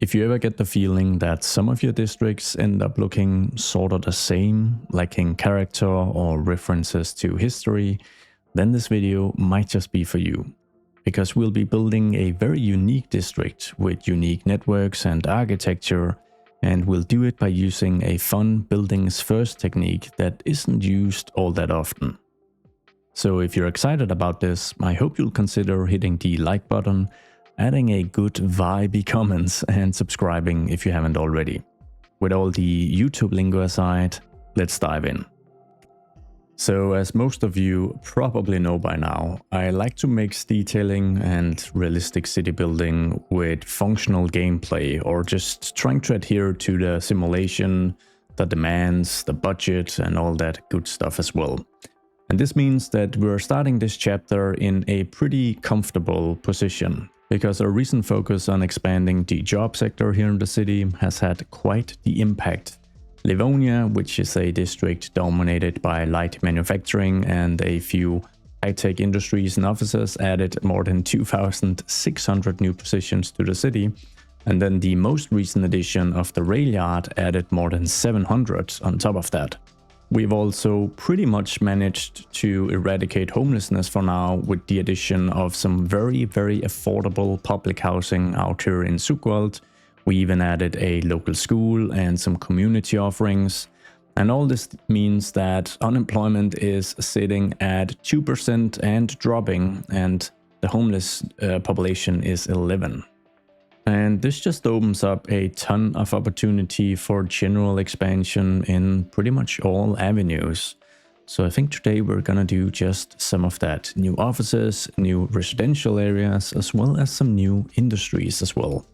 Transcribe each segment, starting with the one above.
If you ever get the feeling that some of your districts end up looking sort of the same, lacking character or references to history, then this video might just be for you. Because we'll be building a very unique district with unique networks and architecture, and we'll do it by using a fun buildings first technique that isn't used all that often. So if you're excited about this, I hope you'll consider hitting the like button, adding a good vibey comments and subscribing if you haven't already. With all the YouTube lingo aside, let's dive in. So as most of you probably know by now, I like to mix detailing and realistic city building with functional gameplay, or just trying to adhere to the simulation, the demands, the budget and all that good stuff as well. And this means that we're starting this chapter in a pretty comfortable position, because our recent focus on expanding the job sector here in the city has had quite the impact. Livonia, which is a district dominated by light manufacturing and a few high-tech industries and offices, added more than 2,600 new positions to the city. And then the most recent addition of the rail yard added more than 700 on top of that. We've also pretty much managed to eradicate homelessness for now with the addition of some very affordable public housing out here in Zeeburg. We even added a local school and some community offerings. And all this means that unemployment is sitting at 2% and dropping, and the homeless population is 11. And this just opens up a ton of opportunity for general expansion in pretty much all avenues. So I think today we're gonna do just some of that. New offices, new residential areas, as well as some new industries as well.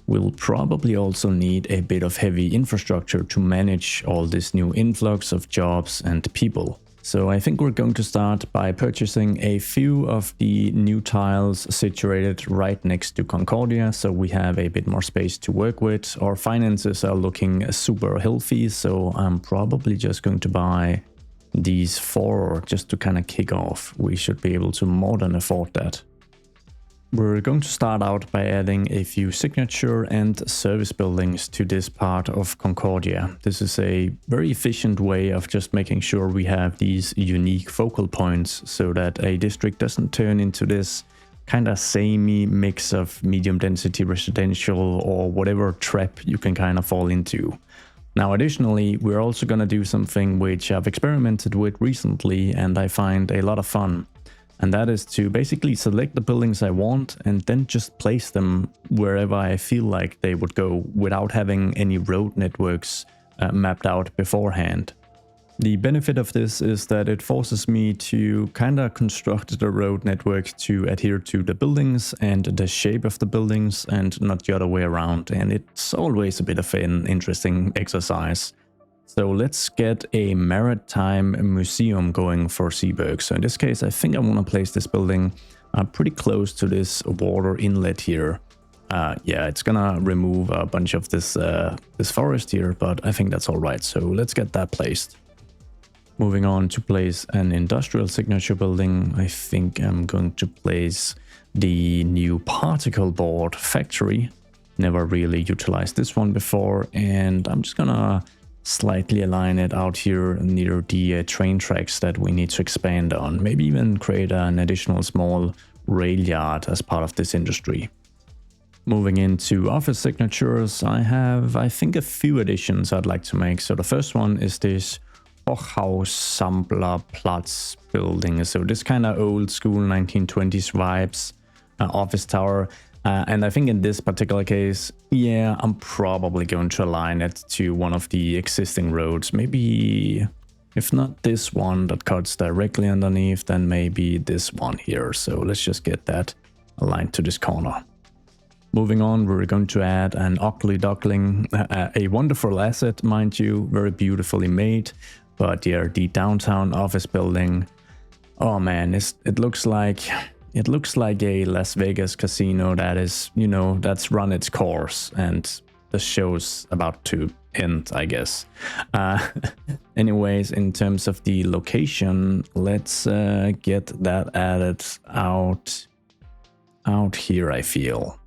We'll probably also need a bit of heavy infrastructure to manage all this new influx of jobs and people. So I think we're going to start by purchasing a few of the new tiles situated right next to Concordia, so we have a bit more space to work with. Our finances are looking super healthy, so I'm probably just going to buy these 4 just to kind of kick off. We should be able to more than afford that. We're going to start out by adding a few signature and service buildings to this part of Concordia. This is a very efficient way of just making sure we have these unique focal points so that a district doesn't turn into this kind of samey mix of medium density residential or whatever trap you can kind of fall into. Now additionally, we're also going to do something which I've experimented with recently and I find a lot of fun. And that is to basically select the buildings I want and then just place them wherever I feel like they would go without having any road networks mapped out beforehand. The benefit of this is that it forces me to kind of construct the road network to adhere to the buildings and the shape of the buildings and not the other way around. And it's always a bit of an interesting exercise. So let's get a maritime museum going for Zeeburg. So in this case, I think I want to place this building pretty close to this water inlet here. Yeah, it's gonna remove a bunch of this forest here, but I think that's all right. So let's get that placed. Moving on to place an industrial signature building, I think I'm going to place the new particle board factory. Never really utilized this one before, and I'm just gonna slightly align it out here near the train tracks that we need to expand on. Maybe even create an additional small rail yard as part of this industry. Moving into office signatures, I think a few additions I'd like to make. So the first one is this Rowhouse Platz building. So this kind of old school 1920s vibes office tower. And I think in this particular case, yeah, I'm probably going to align it to one of the existing roads. Maybe, if not this one that cuts directly underneath, then maybe this one here. So let's just get that aligned to this corner. Moving on, we're going to add an ugly duckling, a wonderful asset, mind you, very beautifully made. But yeah, the downtown office building, oh man, it looks like a Las Vegas casino that is, you know, that's run its course and the show's about to end, I guess. Anyways, in terms of the location, let's get that added out here, I feel.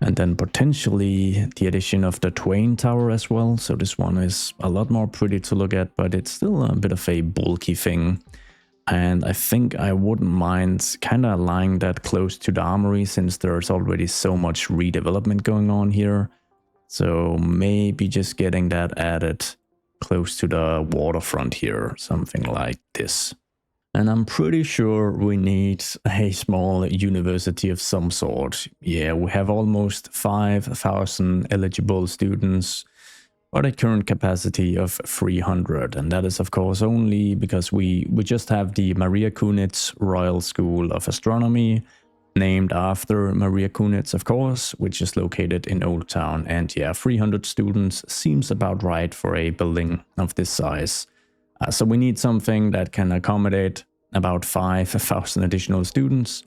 And then potentially the addition of the Twain Tower as well. So this one is a lot more pretty to look at, but it's still a bit of a bulky thing. And I think I wouldn't mind kind of lying that close to the armory, since there's already so much redevelopment going on here. So maybe just getting that added close to the waterfront here, something like this. And I'm pretty sure we need a small university of some sort. Yeah, we have almost 5,000 eligible students, but a current capacity of 300. And that is, of course, only because we just have the Maria Kunitz Royal School of Astronomy, named after Maria Kunitz, of course, which is located in Old Town. And yeah, 300 students seems about right for a building of this size. So we need something that can accommodate about 5,000 additional students.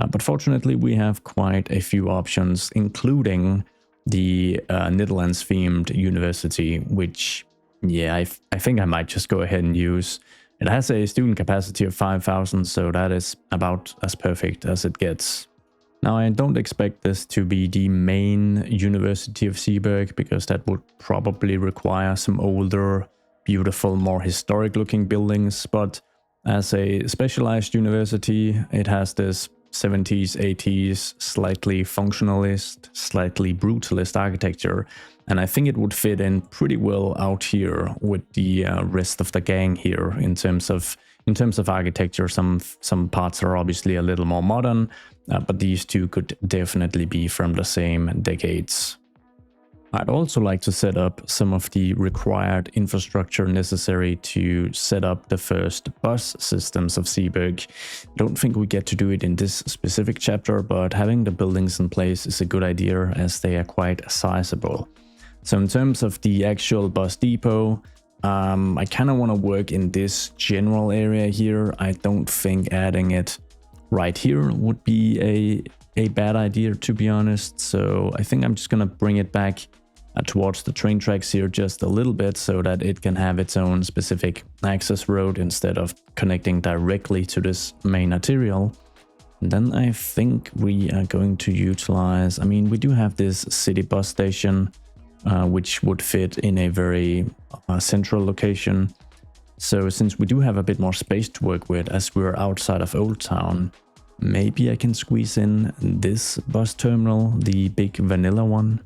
But fortunately, we have quite a few options, including the Netherlands-themed university, which, yeah, I think I might just go ahead and use. It has a student capacity of 5,000, so that is about as perfect as it gets. Now, I don't expect this to be the main University of Zeeburg, because that would probably require some older, beautiful, more historic-looking buildings, but as a specialized university, it has this 70s, 80s, slightly functionalist, slightly brutalist architecture, and I think it would fit in pretty well out here with the rest of the gang here in terms of architecture. Some parts are obviously a little more modern, but these two could definitely be from the same decades. I'd also like to set up some of the required infrastructure necessary to set up the first bus systems of Zeeburg. Don't think we get to do it in this specific chapter, but having the buildings in place is a good idea, as they are quite sizable. So in terms of the actual bus depot, I kind of want to work in this general area here. I don't think adding it right here would be a bad idea, to be honest. So I think I'm just going to bring it back towards the train tracks here just a little bit, so that it can have its own specific access road instead of connecting directly to this main arterial. And then I think we are going to utilize, I mean, we do have this city bus station, which would fit in a very central location. So since we do have a bit more space to work with as we're outside of Old Town, maybe I can squeeze in this bus terminal, the big vanilla one.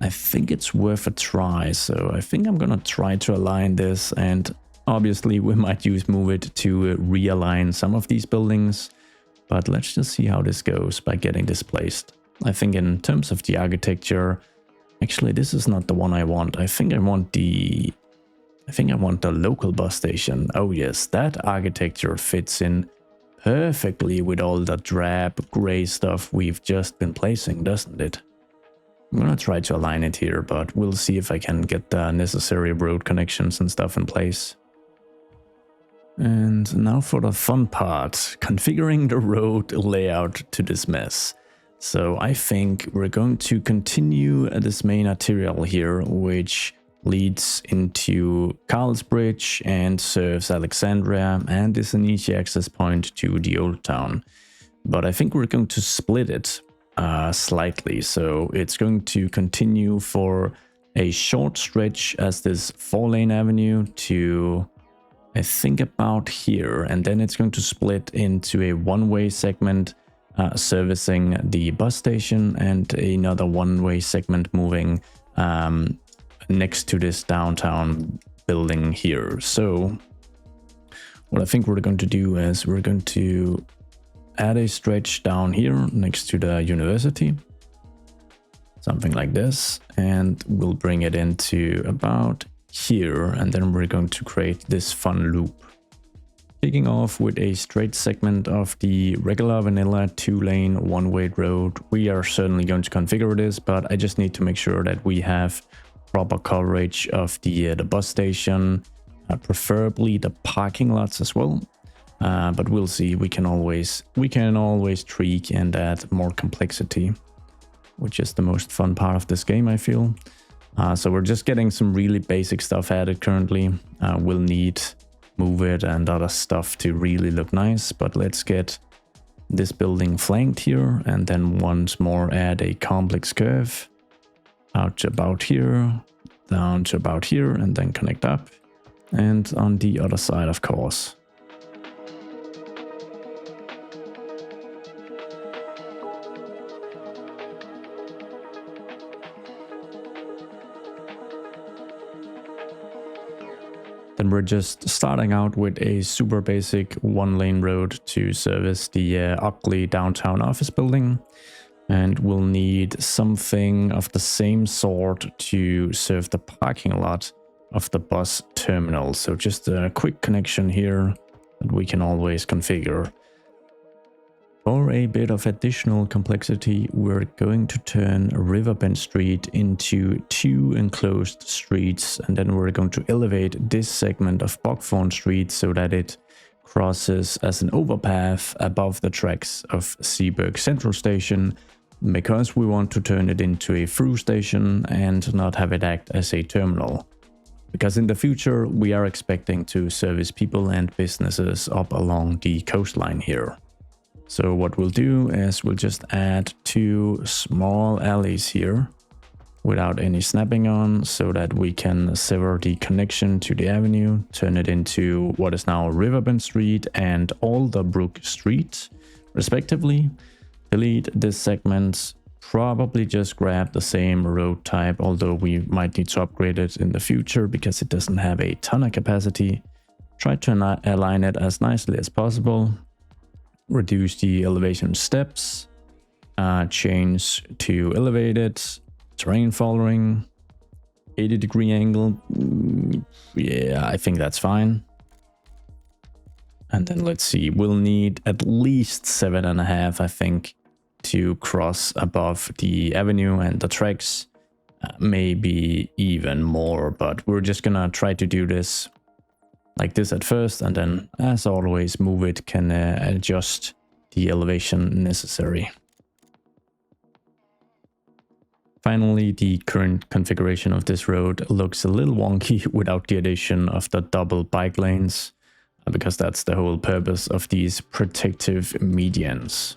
I think it's worth a try, so I think I'm gonna try to align this, and obviously we might use Move It to realign some of these buildings, but let's just see how this goes by getting this placed. I think in terms of the architecture, actually this is not the one I want. I think I want the local bus station. Oh yes, that architecture fits in perfectly with all the drab gray stuff we've just been placing, doesn't it? I'm gonna try to align it here, but we'll see if I can get the necessary road connections and stuff in place. And now for the fun part, configuring the road layout to this mess. So I think we're going to continue this main arterial here, which leads into Carlsbridge and serves Alexandria, and is an easy access point to the Old Town. But I think we're going to split it slightly, so it's going to continue for a short stretch as this 4-lane avenue to, I think, about here, and then it's going to split into a one-way segment servicing the bus station, and another one-way segment moving next to this downtown building here. So what I think we're going to do is we're going to add a stretch down here next to the university, something like this, and we'll bring it into about here, and then we're going to create this fun loop. Kicking off with a straight segment of the regular vanilla 2-lane one-way road. We are certainly going to configure this, but I just need to make sure that we have proper coverage of the bus station, preferably the parking lots as well. But we'll see. We can always tweak and add more complexity, which is the most fun part of this game, I feel. So we're just getting some really basic stuff added currently. We'll need Move It and other stuff to really look nice, but let's get this building flanked here, and then once more add a complex curve out to about here, down to about here, and then connect up, and on the other side, of course. Then we're just starting out with a super basic one-lane road to service the ugly downtown office building. And we'll need something of the same sort to serve the parking lot of the bus terminal. So just a quick connection here that we can always configure. For a bit of additional complexity, we're going to turn Riverbend Street into 2 enclosed streets, and then we're going to elevate this segment of Buckthorn Street so that it crosses as an overpath above the tracks of Zeeburg Central Station, because we want to turn it into a through station and not have it act as a terminal. Because in the future, we are expecting to service people and businesses up along the coastline here. So what we'll do is we'll just add 2 small alleys here without any snapping on, so that we can sever the connection to the avenue, turn it into what is now Riverbend Street and Alderbrook Street, respectively. Delete this segment, probably just grab the same road type, although we might need to upgrade it in the future because it doesn't have a ton of capacity. Try to align it as nicely as possible. Reduce the elevation steps, change to elevated, terrain following, 80-degree angle. Yeah, I think that's fine. And then let's see, we'll need at least 7.5, I think, to cross above the avenue and the tracks. Maybe even more, but we're just gonna try to do this like this at first, and then, as always, move it can adjust the elevation necessary. Finally, the current configuration of this road looks a little wonky without the addition of the double bike lanes, because that's the whole purpose of these protective medians.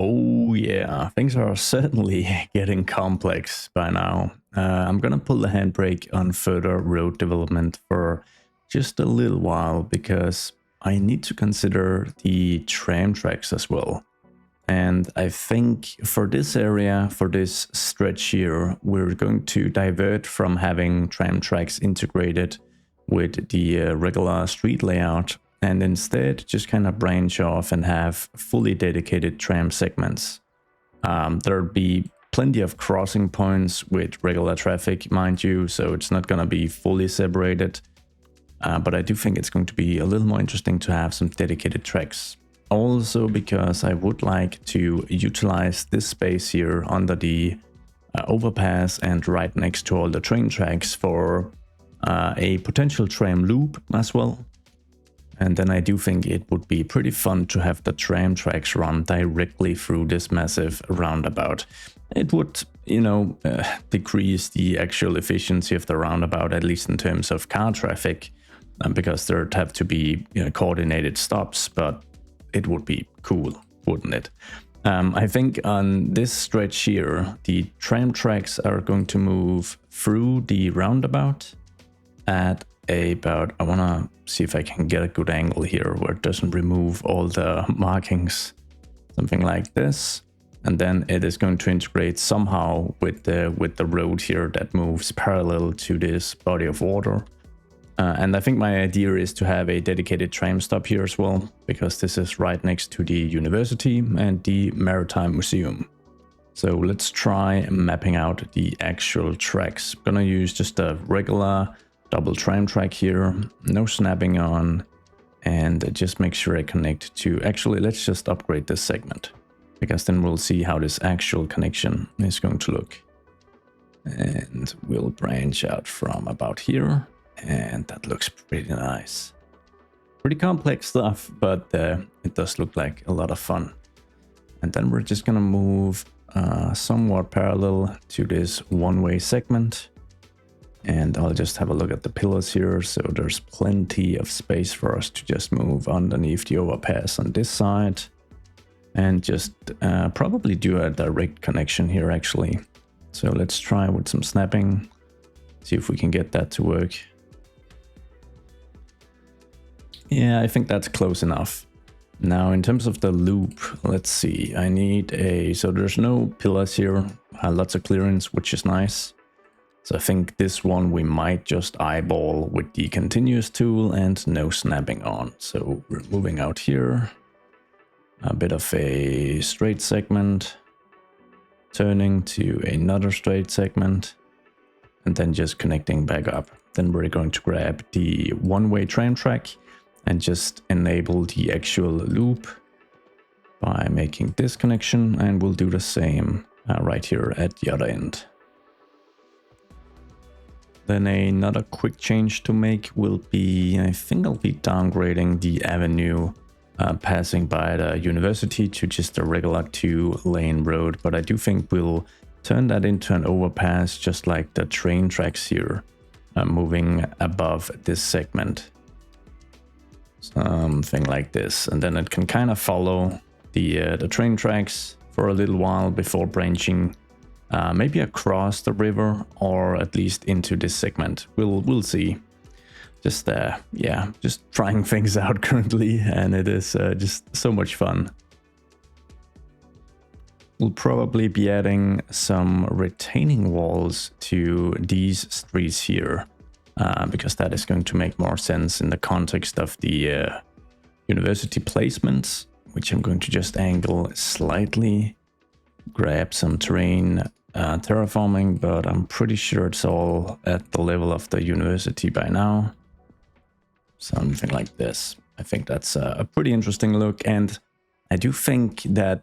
Oh yeah, things are certainly getting complex by now. I'm gonna pull the handbrake on further road development for just a little while, because I need to consider the tram tracks as well. And I think for this area, for this stretch here, we're going to divert from having tram tracks integrated with the regular street layout, and instead just kind of branch off and have fully dedicated tram segments. There'll be plenty of crossing points with regular traffic, mind you, so it's not going to be fully separated. but I do think it's going to be a little more interesting to have some dedicated tracks. Also because I would like to utilize this space here under the overpass and right next to all the train tracks for a potential tram loop as well. And then I do think it would be pretty fun to have the tram tracks run directly through this massive roundabout. It would, you know, decrease the actual efficiency of the roundabout, at least in terms of car traffic, because there'd have to be, you know, coordinated stops, but it would be cool, wouldn't it? I think on this stretch here, the tram tracks are going to move through the roundabout at about, I want to see if I can get a good angle here where it doesn't remove all the markings, something like this. And then it is going to integrate somehow with the road here that moves parallel to this body of water. And I think my idea is to have a dedicated tram stop here as well, because this is right next to the university and the Maritime Museum. So let's try mapping out the actual tracks. I'm gonna use just a regular double tram track here, no snapping on, and just make sure I connect to, actually let's just upgrade this segment, because then we'll see how this actual connection is going to look. And we'll branch out from about here. And that looks pretty nice. Pretty complex stuff, but it does look like a lot of fun. And then we're just gonna move somewhat parallel to this one-way segment. And I'll just have a look at the pillars here. So there's plenty of space for us to just move underneath the overpass on this side. And just probably do a direct connection here actually. So let's try with some snapping. See if we can get that to work. Yeah, I think that's close enough. Now, in terms of the loop, let's see. I need a... So there's no pillars here. Lots of clearance, which is nice. So I think this one we might just eyeball with the continuous tool and no snapping on. So we're moving out here. A bit of a straight segment. Turning to another straight segment. And then just connecting back up. Then we're going to grab the one-way tram track and just enable the actual loop by making this connection, and we'll do the same right here at the other end. Then another quick change to make will be, I think I'll be downgrading the avenue passing by the university to just a regular 2-lane road, but I do think we'll turn that into an overpass just like the train tracks here, moving above this segment. Something like this, and then it can kind of follow the train tracks for a little while before branching maybe across the river or at least into this segment. We'll see. Just yeah, just trying things out currently, and it is just so much fun. We'll probably be adding some retaining walls to these streets here. Because that is going to make more sense in the context of the university placements, which I'm going to just angle slightly, grab some terrain terraforming, but I'm pretty sure it's all at the level of the university by now. Something like this. I think that's a pretty interesting look, and I do think that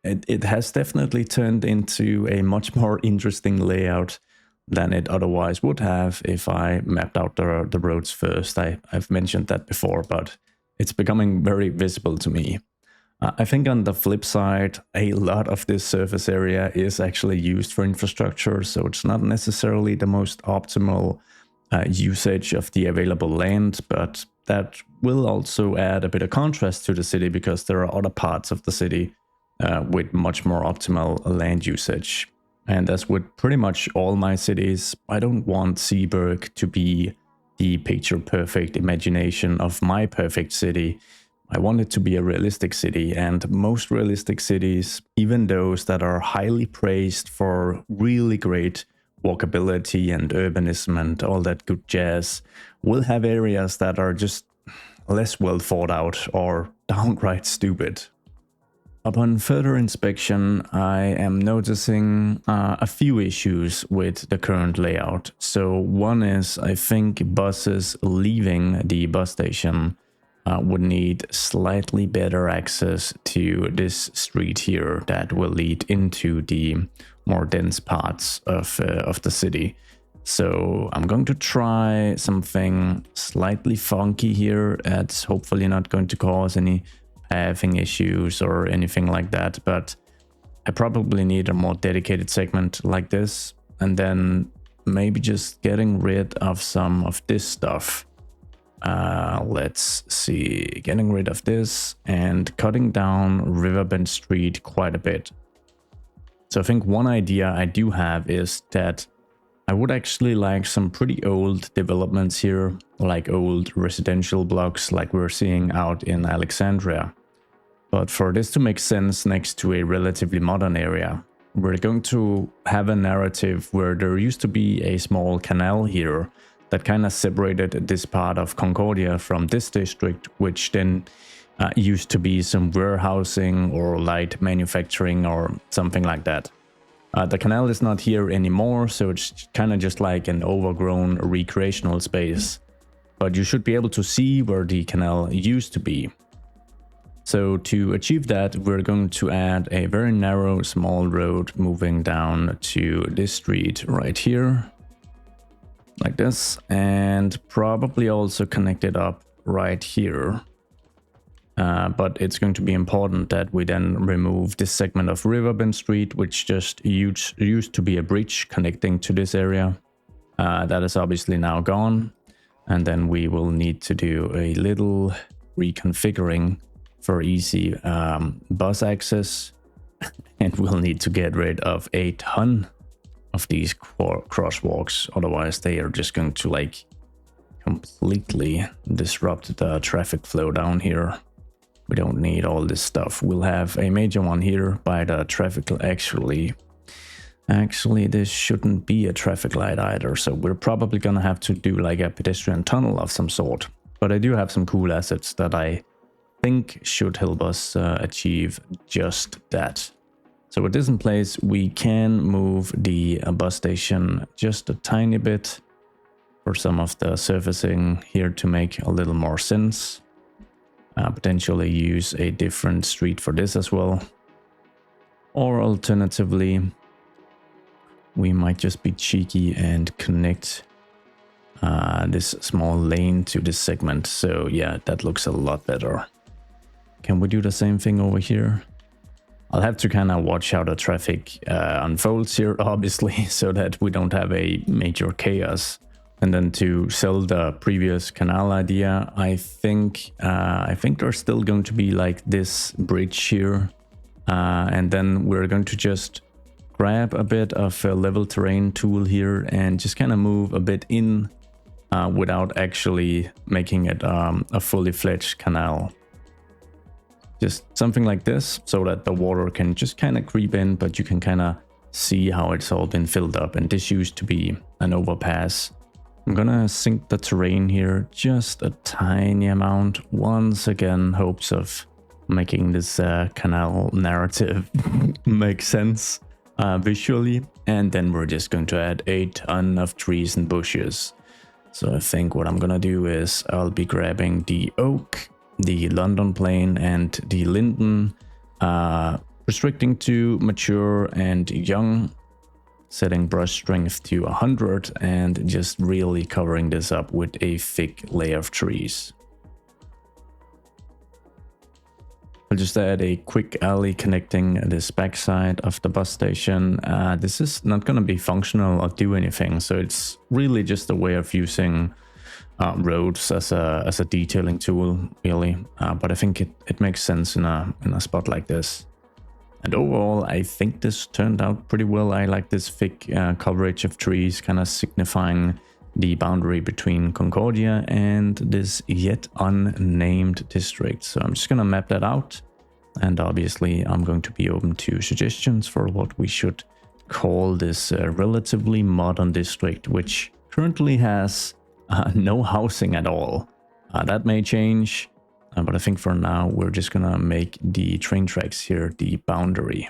it has definitely turned into a much more interesting layout than it otherwise would have if I mapped out the roads first. I've mentioned that before, but it's becoming very visible to me. I think on the flip side, a lot of this surface area is actually used for infrastructure, so it's not necessarily the most optimal usage of the available land, but that will also add a bit of contrast to the city because there are other parts of the city with much more optimal land usage. And as with pretty much all my cities, I don't want Zeeburg to be the picture-perfect imagination of my perfect city. I want it to be a realistic city, and most realistic cities, even those that are highly praised for really great walkability and urbanism and all that good jazz, will have areas that are just less well thought out or downright stupid. Upon further inspection, I am noticing a few issues with the current layout. So one is, I think buses leaving the bus station would need slightly better access to this street here that will lead into the more dense parts of the city. So I'm going to try something slightly funky here. It's hopefully not going to cause any pathing issues or anything like that, but I probably need a more dedicated segment like this, and then maybe just getting rid of some of this stuff. Let's see, getting rid of this and cutting down Riverbend Street quite a bit. So I think one idea I do have is that I would actually like some pretty old developments here, like old residential blocks like we're seeing out in Alexandria. But for this to make sense next to a relatively modern area, we're going to have a narrative where there used to be a small canal here that kind of separated this part of Concordia from this district, which then used to be some warehousing or light manufacturing or something like that. The canal is not here anymore, so it's kind of just like an overgrown recreational space. But you should be able to see where the canal used to be. So to achieve that, we're going to add a very narrow small road moving down to this street right here, like this, and probably also connect it up right here. But it's going to be important that we then remove this segment of Riverbend Street, which just used to be a bridge connecting to this area. That is obviously now gone. And then we will need to do a little reconfiguring for easy bus access. And we'll need to get rid of a ton of these crosswalks. Otherwise, they are just going to like completely disrupt the traffic flow down here. We don't need all this stuff. We'll have a major one here by the traffic. Actually, this shouldn't be a traffic light either. So we're probably gonna have to do like a pedestrian tunnel of some sort. But I do have some cool assets that I think should help us achieve just that. So with this in place, we can move the bus station just a tiny bit for some of the surfacing here to make a little more sense. Potentially use a different street for this as well. Or alternatively, we might just be cheeky and connect this small lane to this segment. So yeah, that looks a lot better. Can we do the same thing over here? I'll have to kind of watch how the traffic unfolds here, obviously, so that we don't have a major chaos. And then to sell the previous canal idea, I think there's still going to be like this bridge here. And then we're going to just grab a bit of a level terrain tool here and just kind of move a bit in without actually making it a fully fledged canal. Just something like this so that the water can just kind of creep in, but you can kind of see how it's all been filled up. And this used to be an overpass. I'm gonna sink the terrain here just a tiny amount. Once again, hopes of making this canal narrative make sense visually. And then we're just going to add a ton of trees and bushes. So I think what I'm gonna do is I'll be grabbing the oak, the London plane, and the linden, restricting to mature and young, setting brush strength to 100, and just really covering this up with a thick layer of trees. I'll just add a quick alley connecting this backside of the bus station. This is not going to be functional or do anything, so it's really just a way of using roads as a detailing tool, really. But I think it makes sense in a spot like this. And overall, I think this turned out pretty well. I like this thick coverage of trees, kind of signifying the boundary between Concordia and this yet unnamed district. So I'm just going to map that out. And obviously, I'm going to be open to suggestions for what we should call this relatively modern district, which currently has no housing at all. That may change. But I think for now, we're just gonna make the train tracks here the boundary.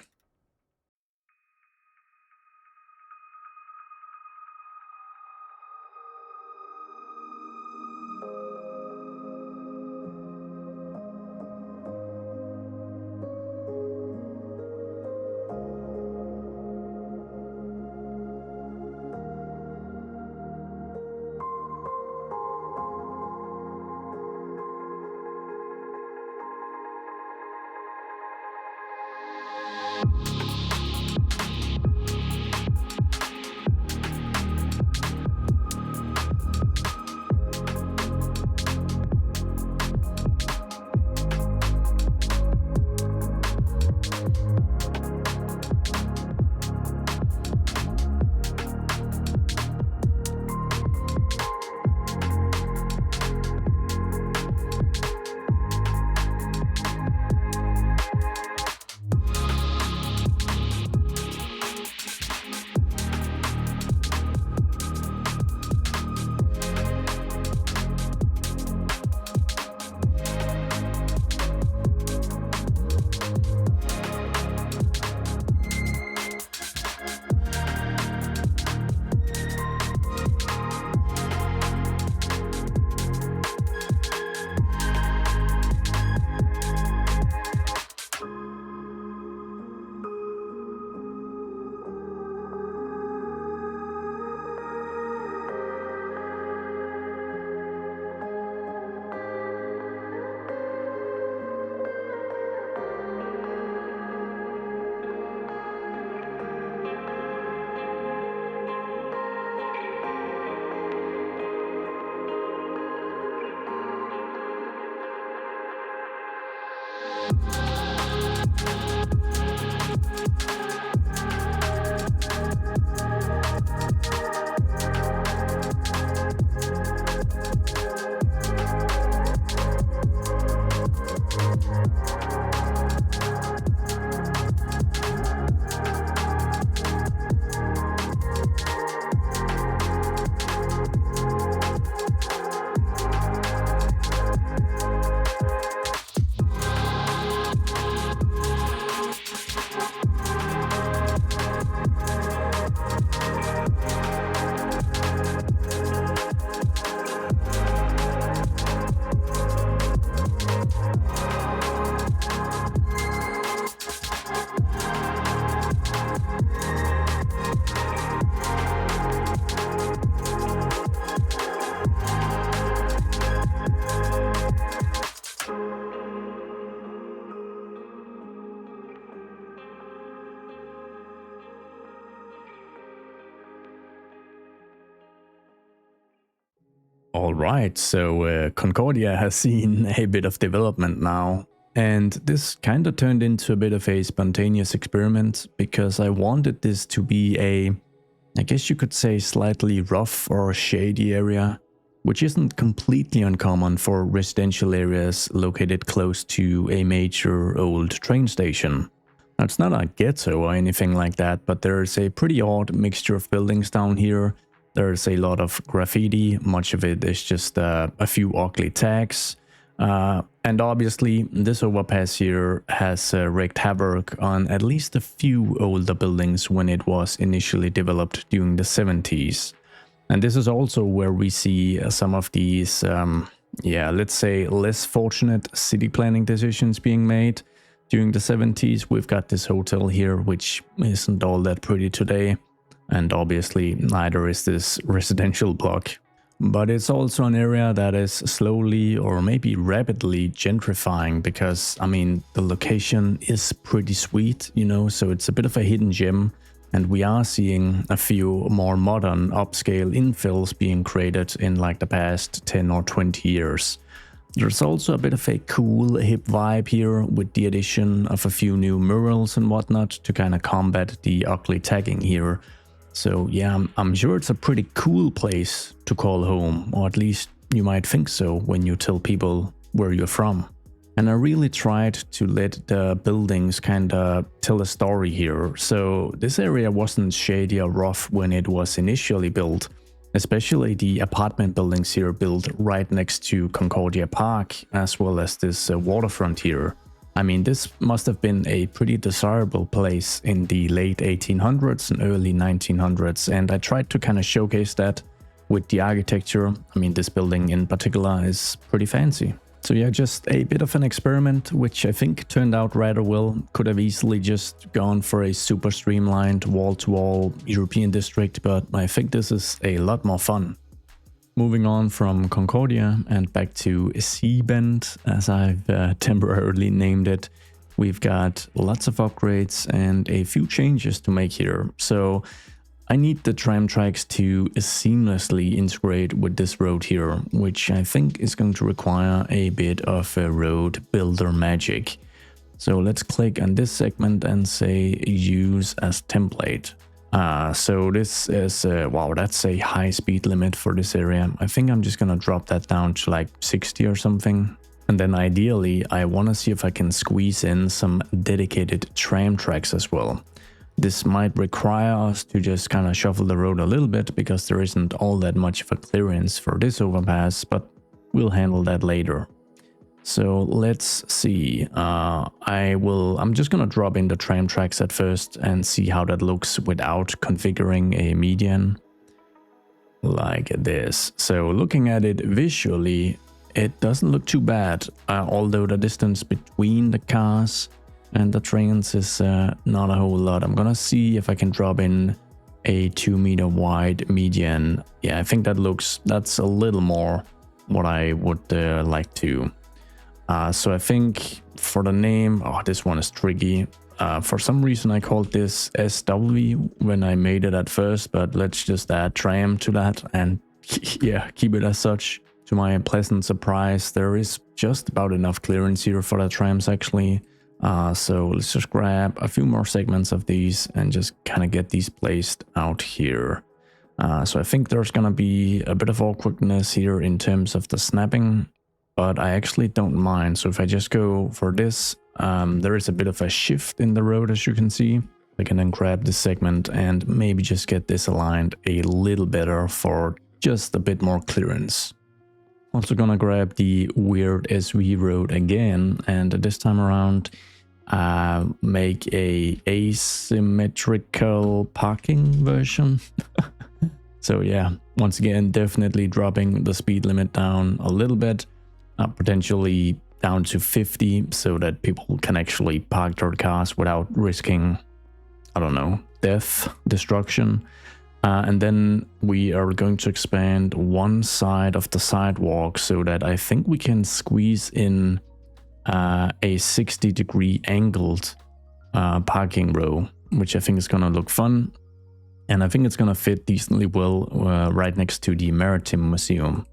All right, so Concordia has seen a bit of development now, and this kind of turned into a bit of a spontaneous experiment because I wanted this to be a, I guess you could say, slightly rough or shady area, which isn't completely uncommon for residential areas located close to a major old train station. Now, it's not a ghetto or anything like that, but there's a pretty odd mixture of buildings down here. There's a lot of graffiti, much of it is just a few ugly tags. And obviously, this overpass here has wreaked havoc on at least a few older buildings when it was initially developed during the 70s. And this is also where we see some of these, let's say, less fortunate city planning decisions being made. During the 70s, we've got this hotel here, which isn't all that pretty today. And obviously neither is this residential block. But it's also an area that is slowly or maybe rapidly gentrifying because, I mean, the location is pretty sweet, you know, so it's a bit of a hidden gem. And we are seeing a few more modern upscale infills being created in like the past 10 or 20 years. There's also a bit of a cool hip vibe here with the addition of a few new murals and whatnot to kind of combat the ugly tagging here. So yeah, I'm sure it's a pretty cool place to call home, or at least you might think so when you tell people where you're from. And I really tried to let the buildings kinda tell a story here. So this area wasn't shady or rough when it was initially built. especially the apartment buildings here built right next to Concordia Park, as well as this waterfront here. I mean, this must have been a pretty desirable place in the late 1800s and early 1900s, and I tried to kind of showcase that with the architecture. I mean, this building in particular is pretty fancy. So yeah, just a bit of an experiment, which I think turned out rather well. Could have easily just gone for a super streamlined wall-to-wall European district, but I think this is a lot more fun. Moving on from Concordia and back to Zeeburg, as I've temporarily named it, we've got lots of upgrades and a few changes to make here. So I need the tram tracks to seamlessly integrate with this road here, which I think is going to require a bit of road builder magic. So let's click on this segment and say use as template. So this is, wow, that's a high speed limit for this area. I think I'm just gonna drop that down to like 60 or something. And then ideally, I wanna see if I can squeeze in some dedicated tram tracks as well. This might require us to just kind of shuffle the road a little bit because there isn't all that much of a clearance for this overpass, but we'll handle that later. So let's see, I'm just gonna drop in the tram tracks at first and see how that looks without configuring a median like this. So looking at it visually, it doesn't look too bad, although the distance between the cars and the trains is not a whole lot. I'm gonna see if I can drop in a 2 meter wide median. Yeah, I think that's a little more what I would like to. So I think for the name, oh, this one is tricky. For some reason I called this SW when I made it at first, but let's just add Tram to that and yeah, keep it as such. To my pleasant surprise, there is just about enough clearance here for the trams actually. So let's just grab a few more segments of these and just kind of get these placed out here. So I think there's gonna be a bit of awkwardness here in terms of the snapping, but I actually don't mind. So if I just go for this, there is a bit of a shift in the road, as you can see. I can then grab this segment and maybe just get this aligned a little better for just a bit more clearance. Also gonna grab the weird SV road again, and this time around make a asymmetrical parking version. So yeah, once again, definitely dropping the speed limit down a little bit. Potentially down to 50 so that people can actually park their cars without risking, I don't know, death, destruction. And then we are going to expand one side of the sidewalk so that I think we can squeeze in a 60-degree angled parking row, which I think is going to look fun. And I think it's going to fit decently well right next to the Maritime Museum.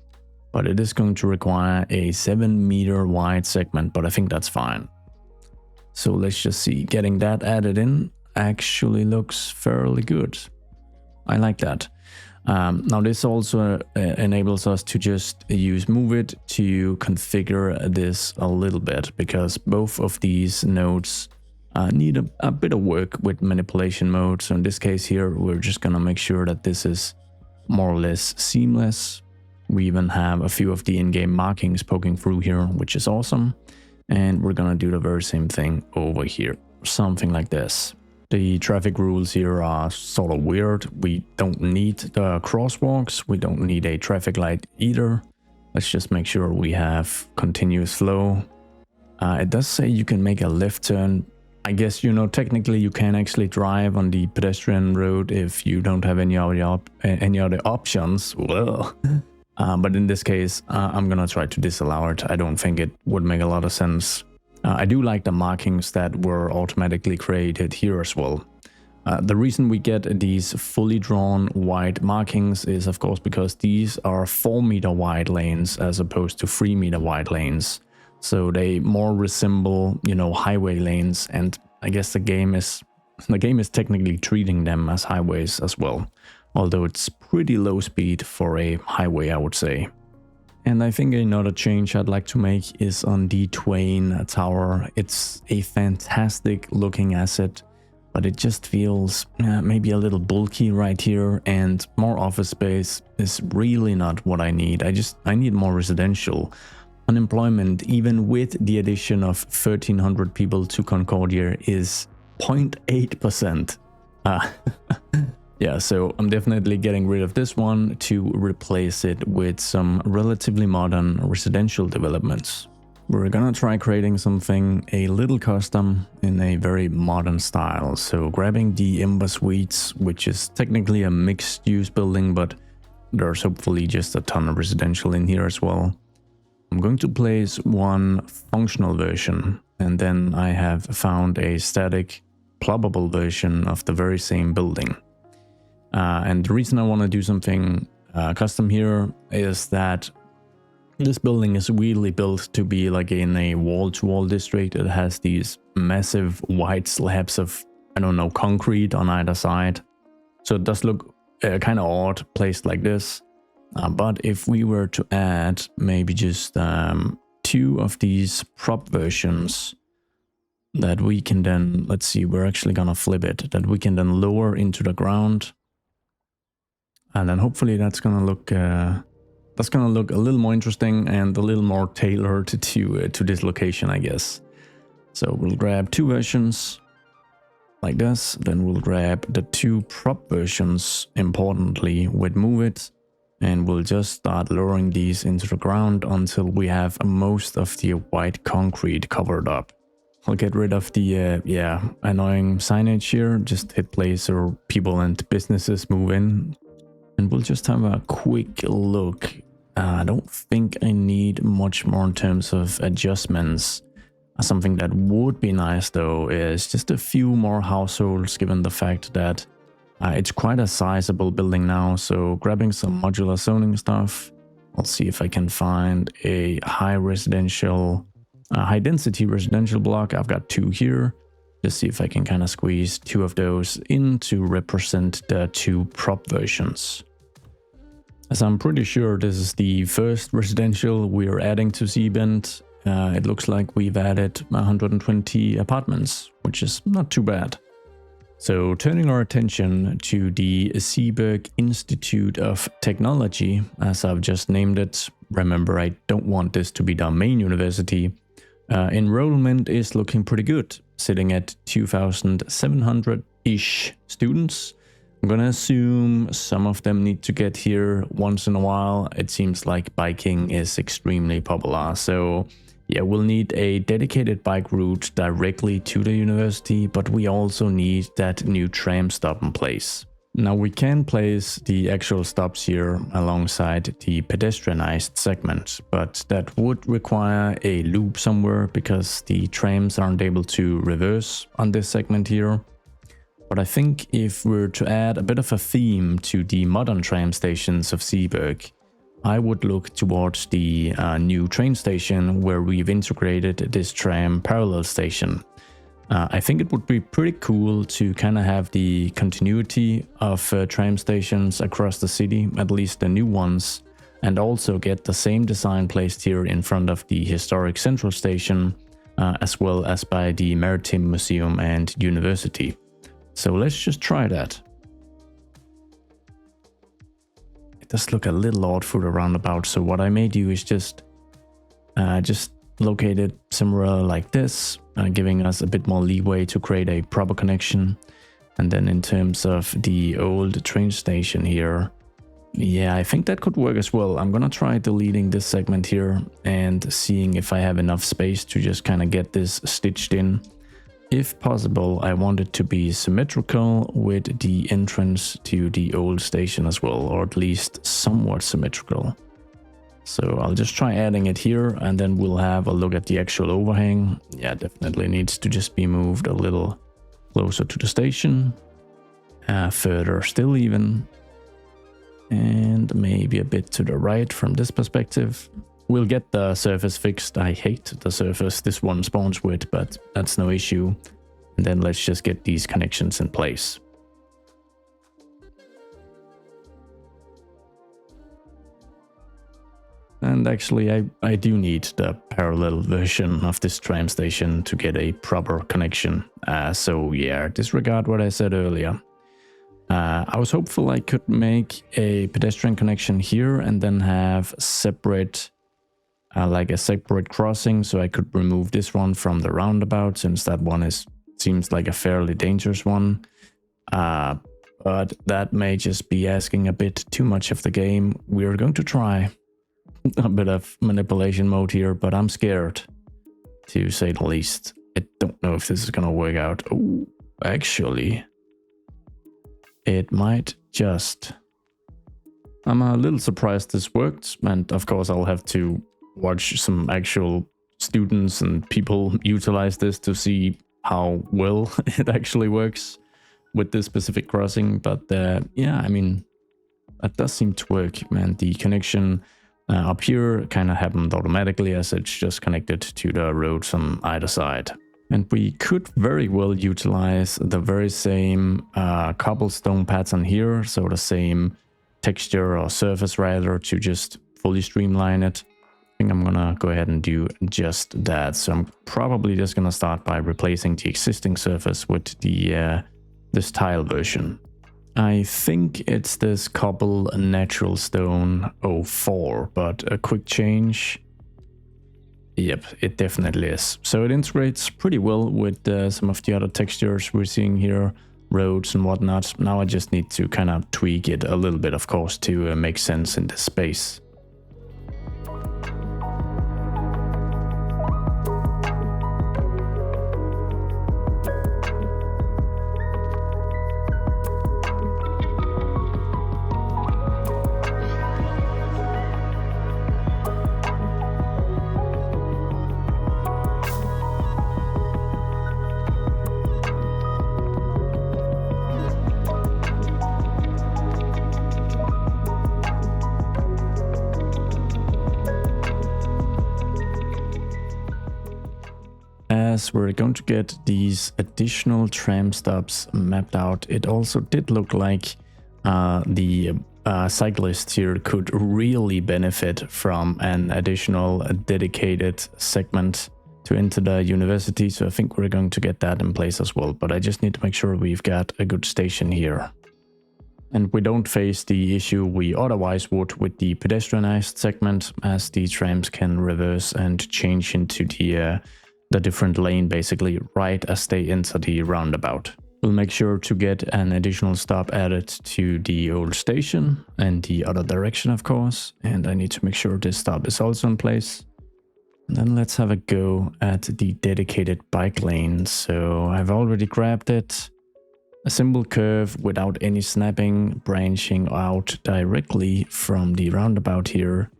But it is going to require a 7 meter wide segment, but I think that's fine. So let's just see, getting that added in actually looks fairly good. I like that. Now this also enables us to just use Move It to configure this a little bit, because both of these nodes need a bit of work with manipulation mode. So in this case here, we're just gonna make sure that this is more or less seamless. We even have a few of the in-game markings poking through here, which is awesome. And we're gonna do the very same thing over here, something like this. The traffic rules here are sort of weird. We don't need the crosswalks. We don't need a traffic light either. Let's just make sure we have continuous flow. It does say you can make a left turn. I guess, you know, technically you can actually drive on the pedestrian road if you don't have any other options. Well. But in this case, I'm gonna try to disallow it. I don't think it would make a lot of sense. I do like the markings that were automatically created here as well. The reason we get these fully drawn white markings is of course because these are 4 meter wide lanes as opposed to 3 meter wide lanes. So they more resemble, you know, highway lanes, and I guess the game is technically treating them as highways as well. Although it's pretty low speed for a highway, I would say. And I think another change I'd like to make is on the Twain Tower. It's a fantastic looking asset. but it just feels maybe a little bulky right here, and more office space is really not what I need. I need more residential. Unemployment, even with the addition of 1,300 people to Concordia, is 0.8%. Yeah, so I'm definitely getting rid of this one to replace it with some relatively modern residential developments. We're gonna try creating something a little custom in a very modern style. So grabbing the Ember Suites, which is technically a mixed use building, but there's hopefully just a ton of residential in here as well. I'm going to place one functional version, and then I have found a static pluggable version of the very same building. And the reason I want to do something custom here is that this building is really built to be like in a wall-to-wall district. It has these massive white slabs of, I don't know, concrete on either side. So it does look kind of odd placed like this. But if we were to add maybe just 2 of these prop versions that we can then, let's see, we're actually gonna flip it, that we can then lower into the ground. And then hopefully that's gonna look a little more interesting and a little more tailored to this location, I guess. So we'll grab 2 versions like this, then we'll grab the 2 prop versions, importantly, with Move It, and we'll just start lowering these into the ground until we have most of the white concrete covered up. I'll get rid of the annoying signage here, just hit place so people and businesses move in. And we'll just have a quick look. I don't think I need much more in terms of adjustments. Something that would be nice though is just a few more households, given the fact that it's quite a sizable building now. So grabbing some modular zoning stuff. I'll see if I can find a high density residential block. I've got 2 here. Just see if I can kind of squeeze 2 of those in to represent the 2 prop versions. As I'm pretty sure this is the first residential we're adding to Zeeburg. It looks like we've added 120 apartments, which is not too bad. So turning our attention to the Zeeburg Institute of Technology, as I've just named it. Remember, I don't want this to be the main university. Enrollment is looking pretty good, sitting at 2,700-ish students. I'm gonna assume some of them need to get here once in a while. It seems like biking is extremely popular, so yeah, we'll need a dedicated bike route directly to the university, but we also need that new tram stop in place. Now we can place the actual stops here alongside the pedestrianized segment, but that would require a loop somewhere because the trams aren't able to reverse on this segment here. But I think if we're to add a bit of a theme to the modern tram stations of Zeeburg, I would look towards the new train station where we've integrated this tram parallel station. I think it would be pretty cool to kind of have the continuity of tram stations across the city, at least the new ones, and also get the same design placed here in front of the historic central station, as well as by the Maritime Museum and University. So let's just try that. It does look a little odd for the roundabout, so what I may do is just locate it somewhere like this, giving us a bit more leeway to create a proper connection. And then in terms of the old train station here, yeah, I think that could work as well. I'm gonna try deleting this segment here and seeing if I have enough space to just kind of get this stitched in. If possible, I want it to be symmetrical with the entrance to the old station as well, or at least somewhat symmetrical. So I'll just try adding it here, and then we'll have a look at the actual overhang. Yeah, definitely needs to just be moved a little closer to the station, further still even, and maybe a bit to the right from this perspective. We'll get the surface fixed. I hate the surface this one spawns with, but that's no issue. And then let's just get these connections in place. And And actually, I do need the parallel version of this tram station to get a proper connection. So yeah, disregard what I said earlier. I was hopeful I could make a pedestrian connection here and then have separate, like a separate crossing, so I could remove this one from the roundabout, since that one seems like a fairly dangerous one. But that may just be asking a bit too much of the game. We're going to try a bit of manipulation mode here, but I'm scared, to say the least. I don't know if this is gonna work out. Oh, actually, it might just. I'm a little surprised this worked, and of course I'll have to watch some actual students and people utilize this to see how well it actually works with this specific crossing. But yeah, I mean, that does seem to work, man. The connection up here kind of happened automatically, as it's just connected to the roads on either side. And we could very well utilize the very same cobblestone pattern here, so the same texture or surface rather, to just fully streamline it. I think I'm gonna go ahead and do just that. So I'm probably just gonna start by replacing the existing surface with the this tile version. I think it's this cobble natural stone 04, but a quick change. Yep, it definitely is. So it integrates pretty well with some of the other textures we're seeing here, roads and whatnot. Now I just need to kind of tweak it a little bit, of course, to make sense in this space. As we're going to get these additional tram stops mapped out, it also did look like the cyclists here could really benefit from an additional dedicated segment to enter the university. So I think we're going to get that in place as well. But I just need to make sure we've got a good station here. And we don't face the issue we otherwise would with the pedestrianized segment, as the trams can reverse and change into the different lane basically right as they enter the roundabout. We'll make sure to get an additional stop added to the old station and the other direction, of course. And I need to make sure this stop is also in place. And then let's have a go at the dedicated bike lane. So I've already grabbed it. A simple curve without any snapping, branching out directly from the roundabout here.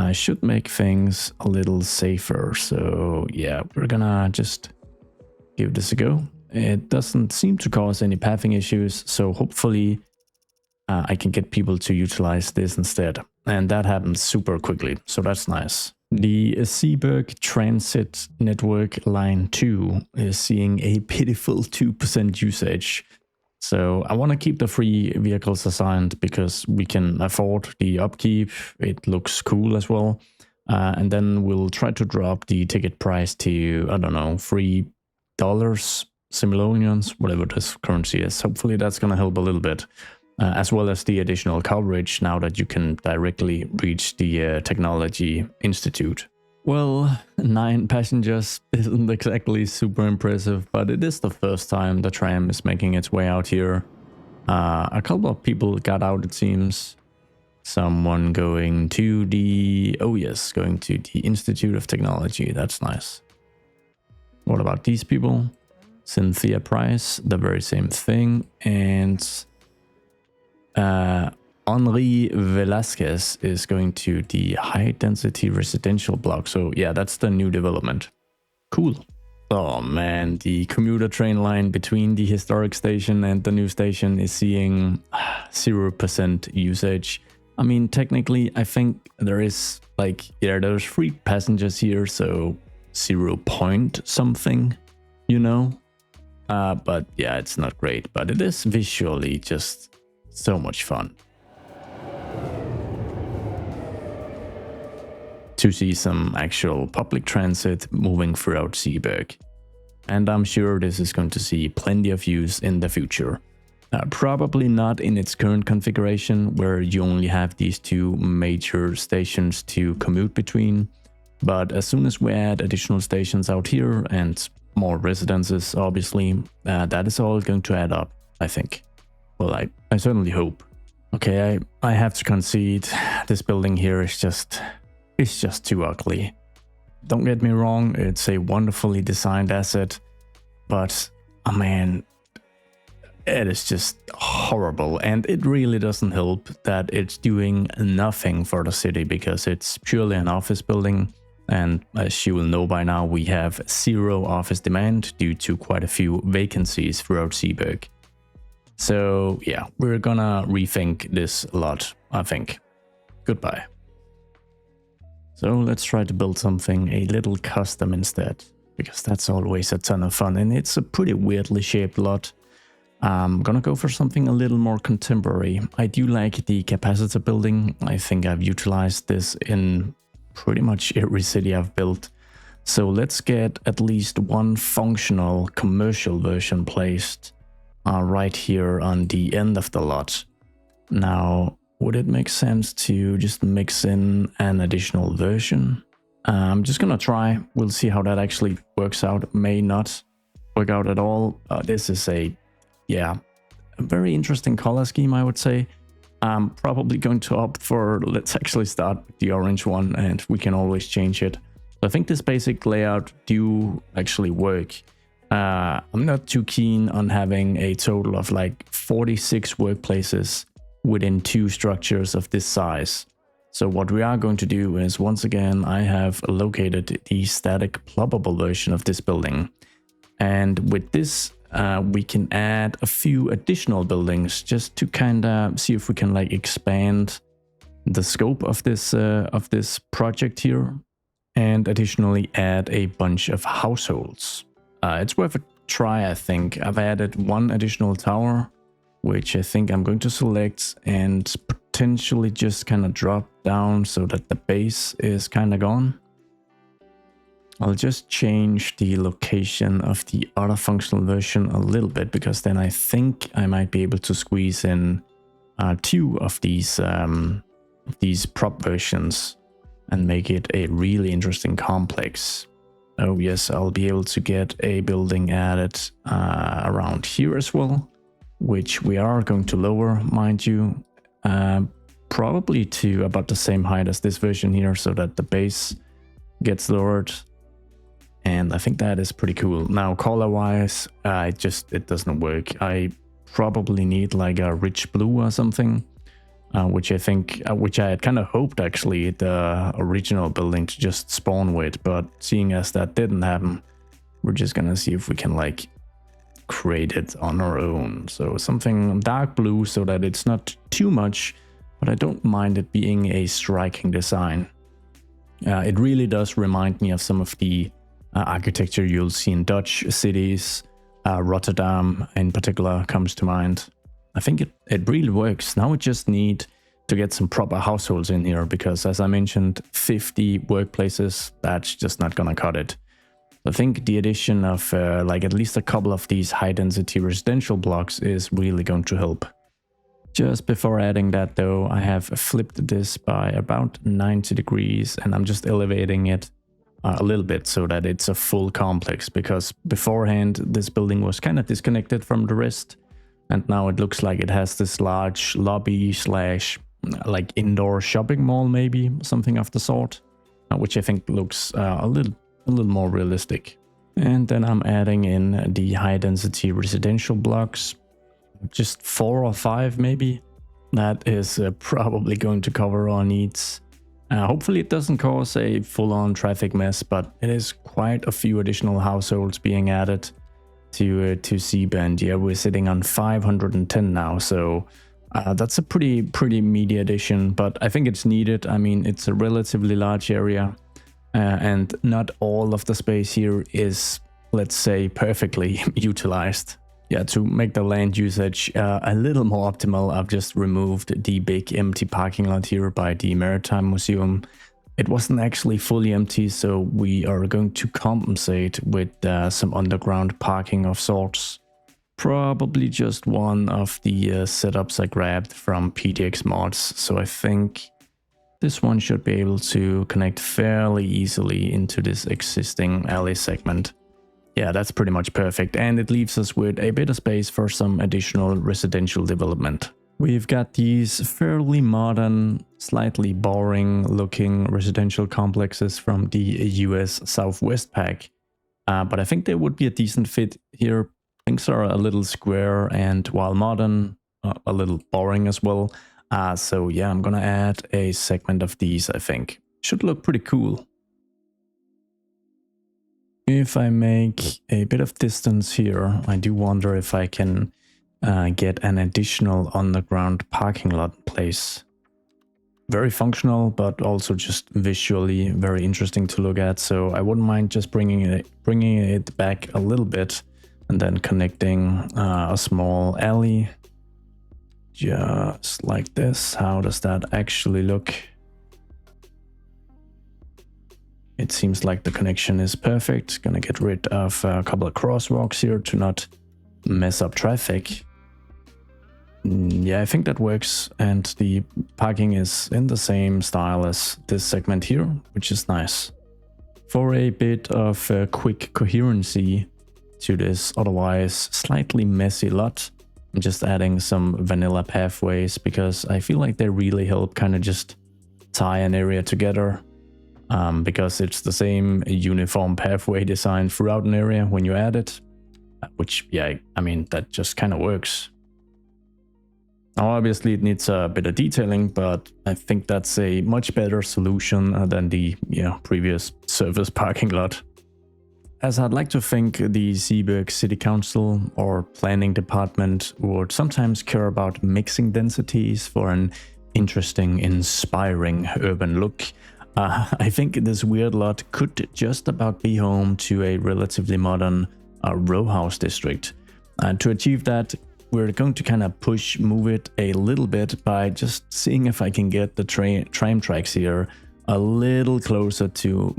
I should make things a little safer. So yeah, we're gonna just give this a go. It doesn't seem to cause any pathing issues, so hopefully I can get people to utilize this instead. And that happens super quickly, so that's nice. The Zeeburg Transit Network Line 2 is seeing a pitiful 2% usage. So I want to keep the free vehicles assigned because we can afford the upkeep. It looks cool as well. And then we'll try to drop the ticket price to, I don't know, $3, simoleons, whatever this currency is. Hopefully that's going to help a little bit. As well as the additional coverage now that you can directly reach the Technology Institute. Well, 9 passengers isn't exactly super impressive, but it is the first time the tram is making its way out here. A couple of people got out, it seems. Someone going to the... oh yes, going to the Institute of Technology. That's nice. What about these people? Cynthia Price, the very same thing. And Henri Velasquez is going to the high density residential block. So yeah, that's the new development. Cool. Oh man, the commuter train line between the historic station and the new station is seeing 0% usage. I mean, technically, I think there is like, yeah, there's 3 passengers here, so 0 point something, you know? But yeah, it's not great, but it is visually just so much fun. to see some actual public transit moving throughout Zeeburg. And I'm sure this is going to see plenty of use in the future. Probably not in its current configuration, where you only have these two major stations to commute between. But as soon as we add additional stations out here and more residences, obviously, that is all going to add up, I think. Well, I certainly hope. Okay, I have to concede, this building here is just too ugly. Don't get me wrong, it's a wonderfully designed asset, but oh man, it is just horrible, and it really doesn't help that it's doing nothing for the city because it's purely an office building, and as you will know by now, we have zero office demand due to quite a few vacancies throughout Zeeburg. So yeah, we're gonna rethink this a lot, I think. Goodbye. So let's try to build something a little custom instead, because that's always a ton of fun, and it's a pretty weirdly shaped lot. I'm gonna go for something a little more contemporary. I do like the capacitor building. I think I've utilized this in pretty much every city I've built. So let's get at least one functional commercial version placed right here on the end of the lot. Now, would it make sense to just mix in an additional version? I'm just gonna try. We'll see how that actually works out. May not work out at all. This is a very interesting color scheme, I would say. I'm probably going to opt for, let's actually start with the orange one, and we can always change it. I think this basic layout do actually work. I'm not too keen on having a total of like 46 workplaces within two structures of this size. So what we are going to do is, once again, I have located the static plumbable version of this building. And with this, we can add a few additional buildings just to kind of see if we can like expand the scope of this project here. And additionally add a bunch of households. It's worth a try, I think. I've added one additional tower, which I think I'm going to select and potentially just kind of drop down so that the base is kind of gone. I'll just change the location of the other functional version a little bit, because then I think I might be able to squeeze in two of these prop versions and make it a really interesting complex. Oh yes, I'll be able to get a building added around here as well, which we are going to lower, mind you, probably to about the same height as this version here, so that the base gets lowered. And I think that is pretty cool. Now, color-wise, it doesn't work. I probably need like a rich blue or something. Which I had kind of hoped actually the original building to just spawn with, but seeing as that didn't happen, we're just gonna see if we can like create it on our own. So something dark blue so that it's not too much, but I don't mind it being a striking design. It really does remind me of some of the architecture you'll see in Dutch cities. Rotterdam in particular comes to mind. I think it really works. Now we just need to get some proper households in here, because as I mentioned, 50 workplaces, that's just not gonna cut it. I think the addition of like at least a couple of these high density residential blocks is really going to help. Just before adding that though, I have flipped this by about 90 degrees and I'm just elevating it a little bit so that it's a full complex, because beforehand this building was kind of disconnected from the rest. And now it looks like it has this large lobby slash like indoor shopping mall, maybe something of the sort, which I think looks a little more realistic. And then I'm adding in the high density residential blocks, just 4 or 5 maybe. That is probably going to cover our needs. Hopefully it doesn't cause a full-on traffic mess, but it is quite a few additional households being added to Zeeburg. Yeah, we're sitting on 510 now, so that's a pretty meaty addition, but I think it's needed. I mean, it's a relatively large area, and not all of the space here is, let's say, perfectly utilized. Yeah, to make the land usage a little more optimal, I've just removed the big empty parking lot here by the Maritime Museum. It wasn't actually fully empty, so we are going to compensate with some underground parking of sorts. Probably just one of the setups I grabbed from PDX mods, so I think this one should be able to connect fairly easily into this existing alley segment. Yeah, that's pretty much perfect, and it leaves us with a bit of space for some additional residential development. We've got these fairly modern, slightly boring looking residential complexes from the US Southwest pack, but I think they would be a decent fit here. Things are a little square and, while modern, a little boring as well. So yeah, I'm gonna add a segment of these, I think. Should look pretty cool. If I make a bit of distance here, I do wonder if I can get an additional underground parking lot in place. Very functional, but also just visually very interesting to look at. So I wouldn't mind just bringing it back a little bit and then connecting a small alley, just like this. How does that actually look? It seems like the connection is perfect. Gonna get rid of a couple of crosswalks here to not mess up traffic. Yeah, I think that works, and the parking is in the same style as this segment here, which is nice. For a bit of quick coherency to this otherwise slightly messy lot, I'm just adding some vanilla pathways, because I feel like they really help kind of just tie an area together, because it's the same uniform pathway design throughout an area when you add it, which, yeah, I mean, that just kind of works. Now, obviously it needs a bit of detailing, but I think that's a much better solution than the previous surface parking lot. As I'd like to think the Zeeburg City Council or Planning Department would sometimes care about mixing densities for an interesting, inspiring urban look, I think this weird lot could just about be home to a relatively modern Rowhouse district. To achieve that, we're going to kind of move it a little bit by just seeing if I can get the tram tracks here a little closer to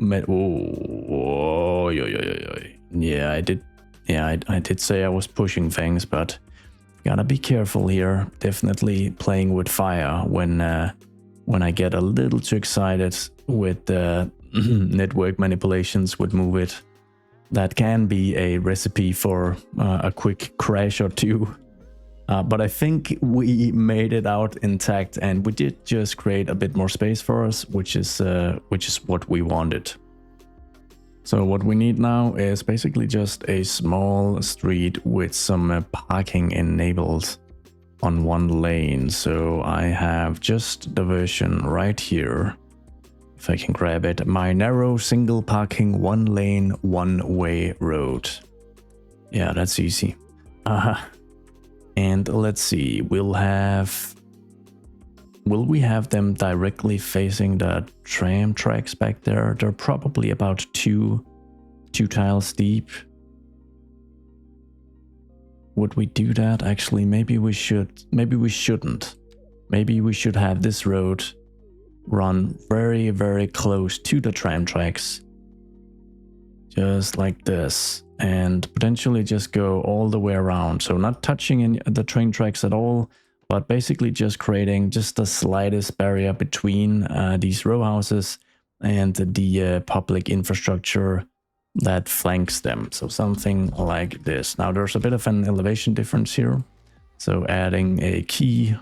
yeah, I did. Yeah, I did say I was pushing things, but gotta be careful here. Definitely playing with fire when I get a little too excited with the network manipulations would move it. That can be a recipe for a quick crash or two. But I think we made it out intact, and we did just create a bit more space for us, which is what we wanted. So what we need now is basically just a small street with some parking enabled on one lane. So I have just the version right here. If I can grab it, my narrow single parking one lane one way road. Yeah, that's easy. And let's see, will we have them directly facing the tram tracks back there? They're probably about two tiles deep. Would we do that? Actually, maybe we should. Maybe we shouldn't. Maybe we should have this road run very, very close to the tram tracks. Just like this. And potentially just go all the way around. So not touching the train tracks at all, but basically just creating just the slightest barrier between these row houses and the public infrastructure that flanks them. So something like this. Now there's a bit of an elevation difference here. So adding a key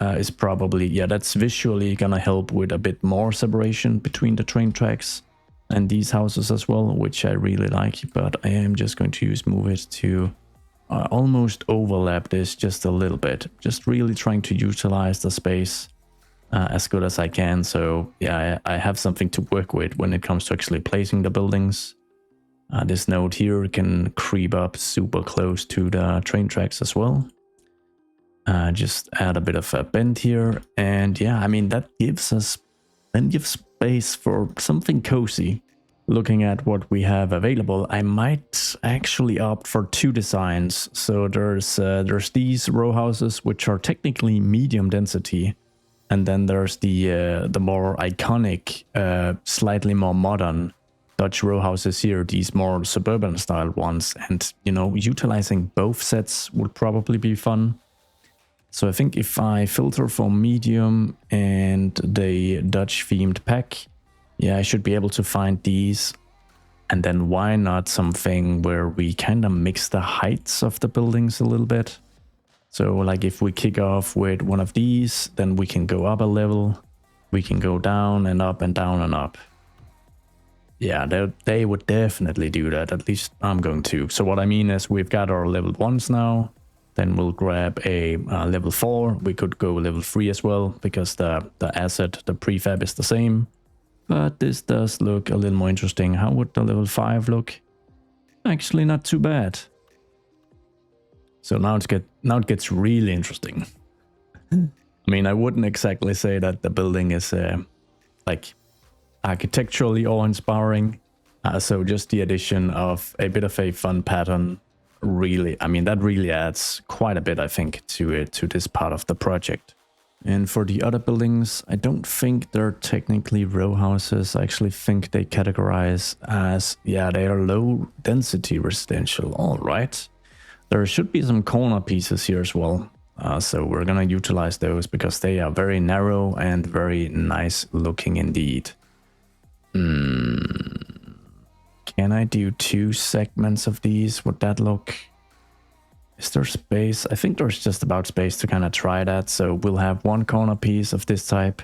is probably, yeah, that's visually gonna help with a bit more separation between the train tracks and these houses as well, which I really like, but I am just going to move it to almost overlap this just a little bit, just really trying to utilize the space as good as I can. So yeah, I have something to work with when it comes to actually placing the buildings. This node here can creep up super close to the train tracks as well. Just add a bit of a bend here, and yeah, I mean, that gives us space for something cozy. Looking at what we have available, I might actually opt for two designs. So there's these row houses, which are technically medium density, And then there's the more iconic, slightly more modern Dutch row houses here, these more suburban style ones. And, you know, utilizing both sets would probably be fun. So I think if I filter for medium and the Dutch themed pack, yeah, I should be able to find these. And then why not something where we kind of mix the heights of the buildings a little bit? So like if we kick off with one of these, then we can go up a level. We can go down and up and down and up. Yeah, they would definitely do that. At least I'm going to. So what I mean is we've got our level 1s now. Then we'll grab a level 4. We could go level 3 as well because the asset, the prefab is the same. But this does look a little more interesting. How would the level 5 look? Actually not too bad. So now it gets really interesting. I mean, I wouldn't exactly say that the building is like architecturally awe-inspiring. So just the addition of a bit of a fun pattern really, I mean, that really adds quite a bit, I think, to this part of the project. And for the other buildings, I don't think they're technically row houses. I actually think they categorize as, yeah, they are low density residential. All right. There should be some corner pieces here as well. So we're gonna utilize those because they are very narrow and very nice looking indeed. Can I do 2 segments of these? Would that look... Is there space? I think there's just about space to kind of try that. So we'll have one corner piece of this type.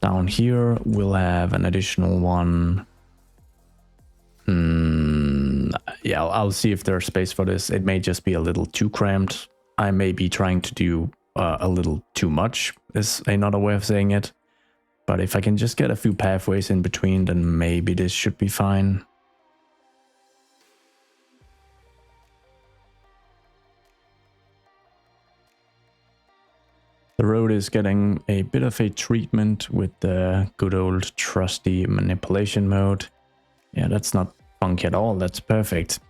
Down here, we'll have an additional one. Yeah, I'll see if there's space for this. It may just be a little too cramped. I may be trying to do a little too much, is another way of saying it. But if I can just get a few pathways in between, then maybe this should be fine. The road is getting a bit of a treatment with the good old trusty manipulation mode. Yeah, that's not funky at all. That's perfect.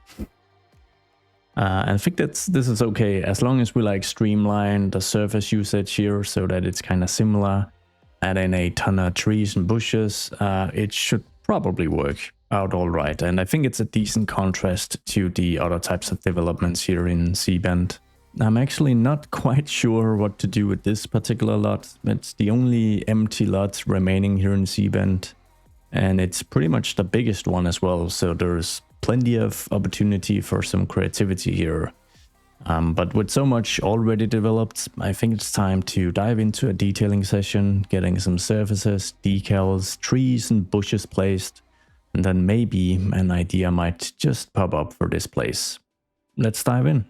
I think this is okay as long as we like streamline the surface usage here so that it's kind of similar. Add in a ton of trees and bushes. It should probably work out all right. And I think it's a decent contrast to the other types of developments here in Zeeburg. I'm actually not quite sure what to do with this particular lot. It's the only empty lot remaining here in Zeeburg. And it's pretty much the biggest one as well. So there's plenty of opportunity for some creativity here. But with so much already developed, I think it's time to dive into a detailing session, getting some surfaces, decals, trees and bushes placed. And then maybe an idea might just pop up for this place. Let's dive in.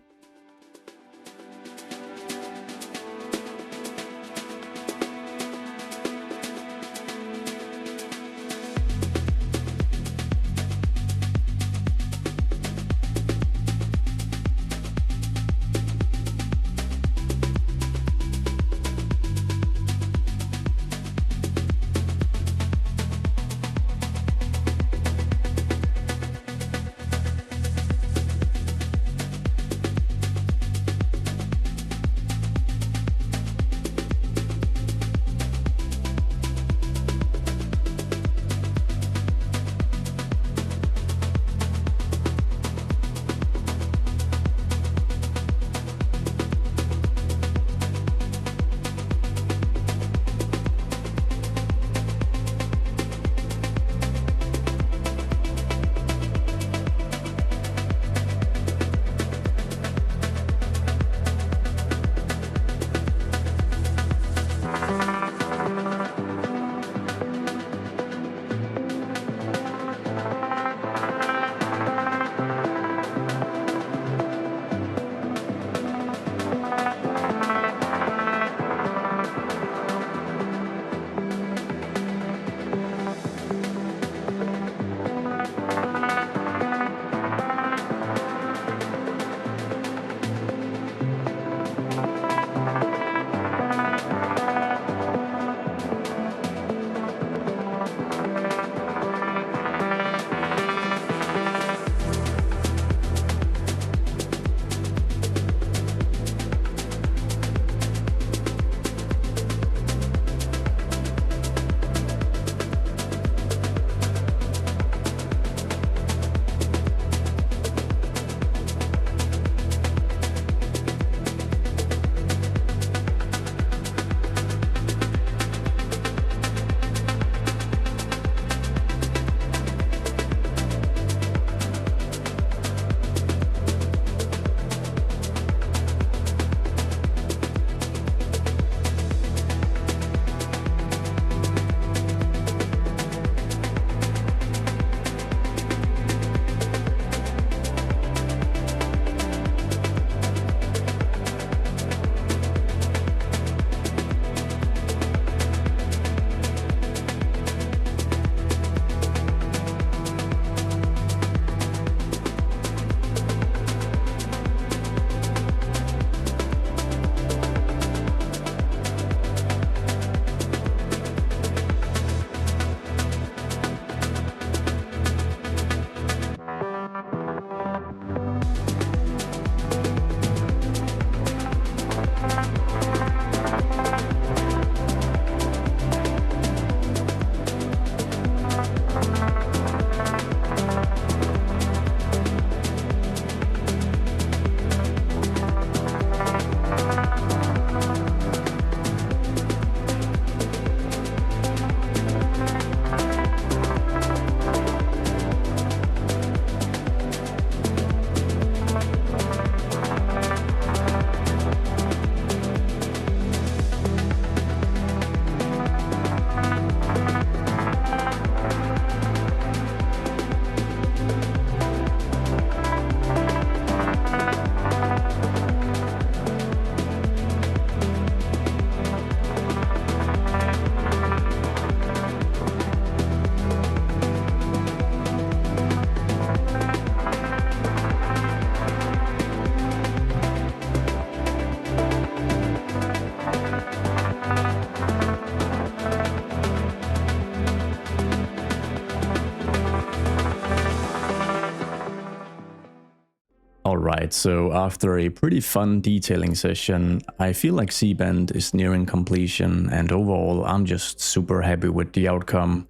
Alright, so after a pretty fun detailing session, I feel like C-Bend is nearing completion, and overall I'm just super happy with the outcome.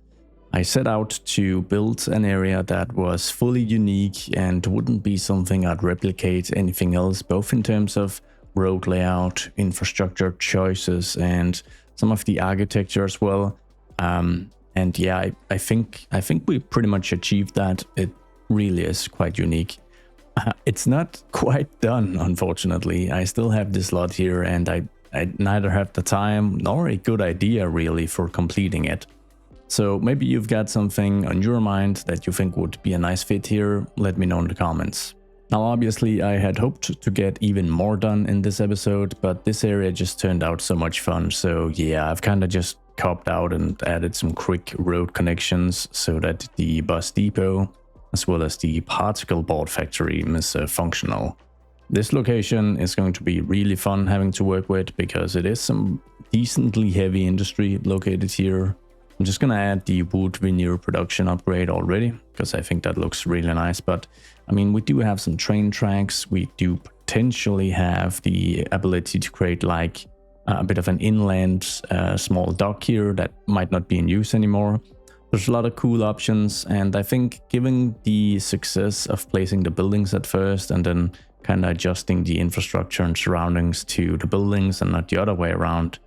I set out to build an area that was fully unique and wouldn't be something I'd replicate anything else, both in terms of road layout, infrastructure choices, and some of the architecture as well. And yeah, I think we pretty much achieved that. It really is quite unique. It's not quite done, unfortunately. I still have this lot here, and I neither have the time nor a good idea really for completing it. So maybe you've got something on your mind that you think would be a nice fit here. Let me know in the comments. Now obviously I had hoped to get even more done in this episode, but this area just turned out so much fun. So yeah, I've kind of just copped out and added some quick road connections so that the bus depot as well as the particle board factory is functional. This location is going to be really fun having to work with because it is some decently heavy industry located here. I'm just gonna add the wood veneer production upgrade already because I think that looks really nice. But I mean, we do have some train tracks. We do potentially have the ability to create like a bit of an inland small dock here that might not be in use anymore. There's a lot of cool options, and I think given the success of placing the buildings at first and then kind of adjusting the infrastructure and surroundings to the buildings and not the other way around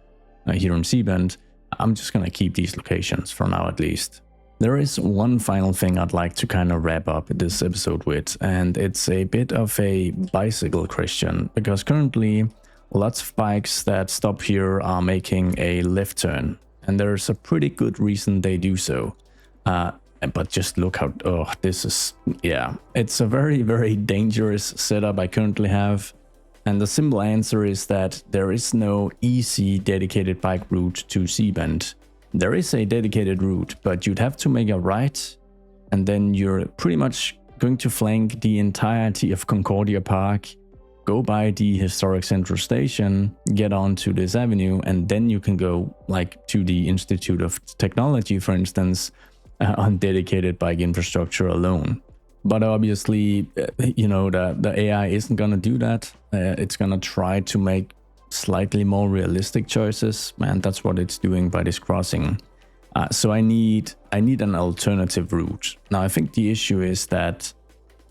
here in C-Bend, I'm just gonna keep these locations for now at least. There is one final thing I'd like to kind of wrap up this episode with, and it's a bit of a bicycle question, because currently lots of bikes that stop here are making a left turn, and there's a pretty good reason they do so. But just look how, oh, this is, yeah, it's a very, very dangerous setup I currently have. And the simple answer is that there is no easy dedicated bike route to C-Bend. There is a dedicated route, but you'd have to make a right, and then you're pretty much going to flank the entirety of Concordia Park, go by the historic central station, get onto this avenue, and then you can go like to the Institute of Technology, for instance, on dedicated bike infrastructure alone. But obviously, you know, the AI isn't going to do that. It's going to try to make slightly more realistic choices, and that's what it's doing by this crossing. So I need an alternative route. Now, I think the issue is that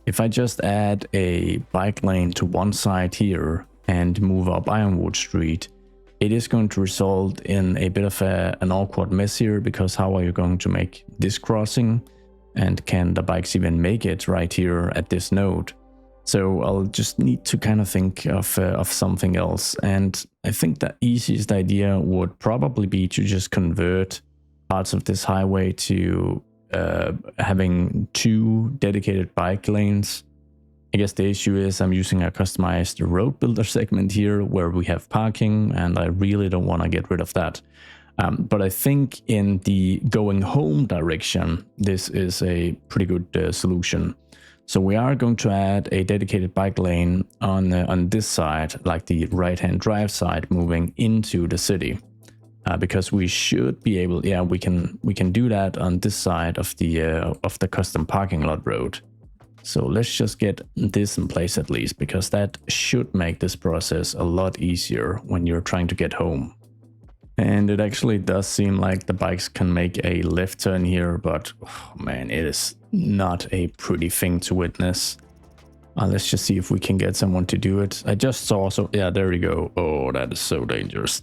if I just add a bike lane to one side here and move up Ironwood Street, it is going to result in a bit of an awkward mess here, because how are you going to make this crossing? And can the bikes even make it right here at this node? So I'll just need to kind of think of something else. And I think the easiest idea would probably be to just convert parts of this highway to having 2 dedicated bike lanes. I guess the issue is I'm using a customized road builder segment here where we have parking, and I really don't want to get rid of that. But I think in the going home direction, this is a pretty good solution. So we are going to add a dedicated bike lane on this side, like the right-hand drive side, moving into the city. Because we should be able, yeah, we can do that on this side of the custom parking lot road. So let's just get this in place at least, because that should make this process a lot easier when you're trying to get home. And it actually does seem like the bikes can make a left turn here, but oh man, it is not a pretty thing to witness. Let's just see if we can get someone to do it. I just saw, so yeah, there you go. Oh, that is so dangerous.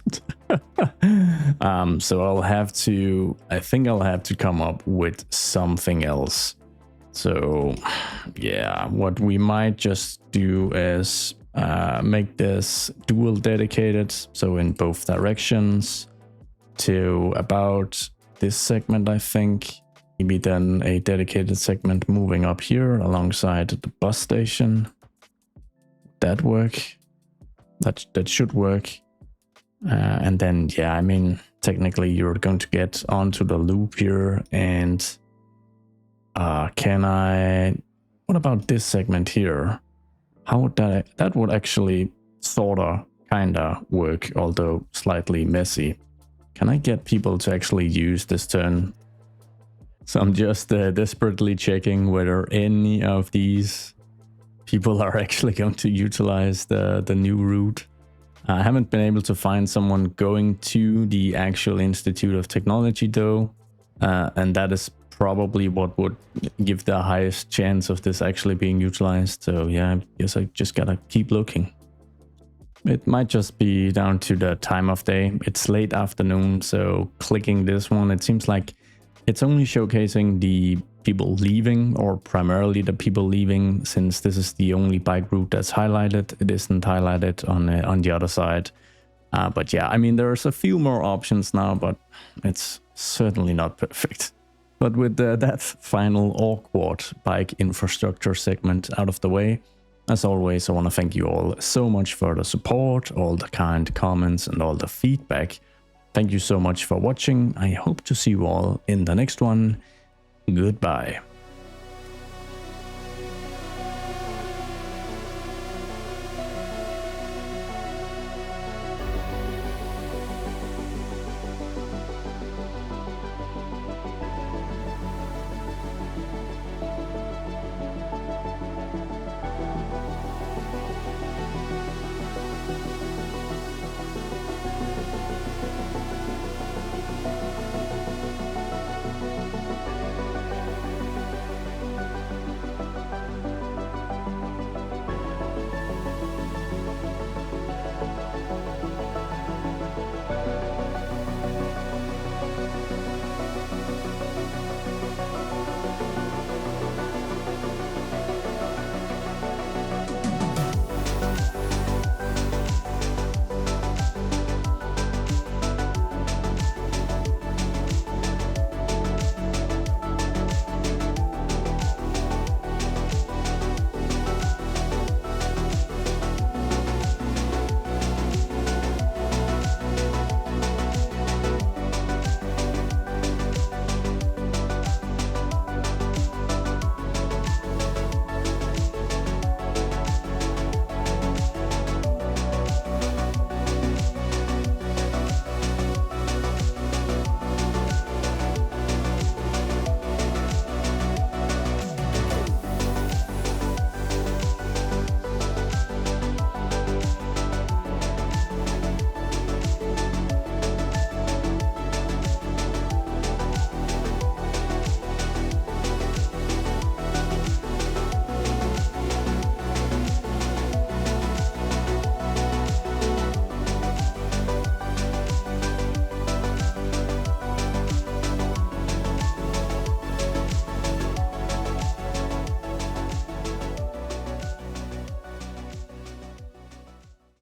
So I think I'll have to come up with something else. So yeah, what we might just do is make this dual dedicated, so in both directions, to about this segment, I think. Maybe then a dedicated segment moving up here alongside the bus station. That work? That should work. And then, yeah, I mean, technically you're going to get onto the loop here, and what about this segment here? How would that would actually sorta kinda work, although slightly messy. Can I get people to actually use this turn? So I'm just desperately checking whether any of these people are actually going to utilize the new route. I haven't been able to find someone going to the actual Institute of Technology though, and that is probably what would give the highest chance of this actually being utilized. So yeah, I guess I just gotta keep looking. It might just be down to the time of day. It's late afternoon, so clicking this one, it seems like it's only showcasing the people leaving, or primarily the people leaving, since this is the only bike route that's highlighted. It isn't highlighted on the other side. But yeah, I mean, there's a few more options now, but it's certainly not perfect. But with that final awkward bike infrastructure segment out of the way, as always, I want to thank you all so much for the support, all the kind comments and all the feedback. Thank you so much for watching. I hope to see you all in the next one. Goodbye.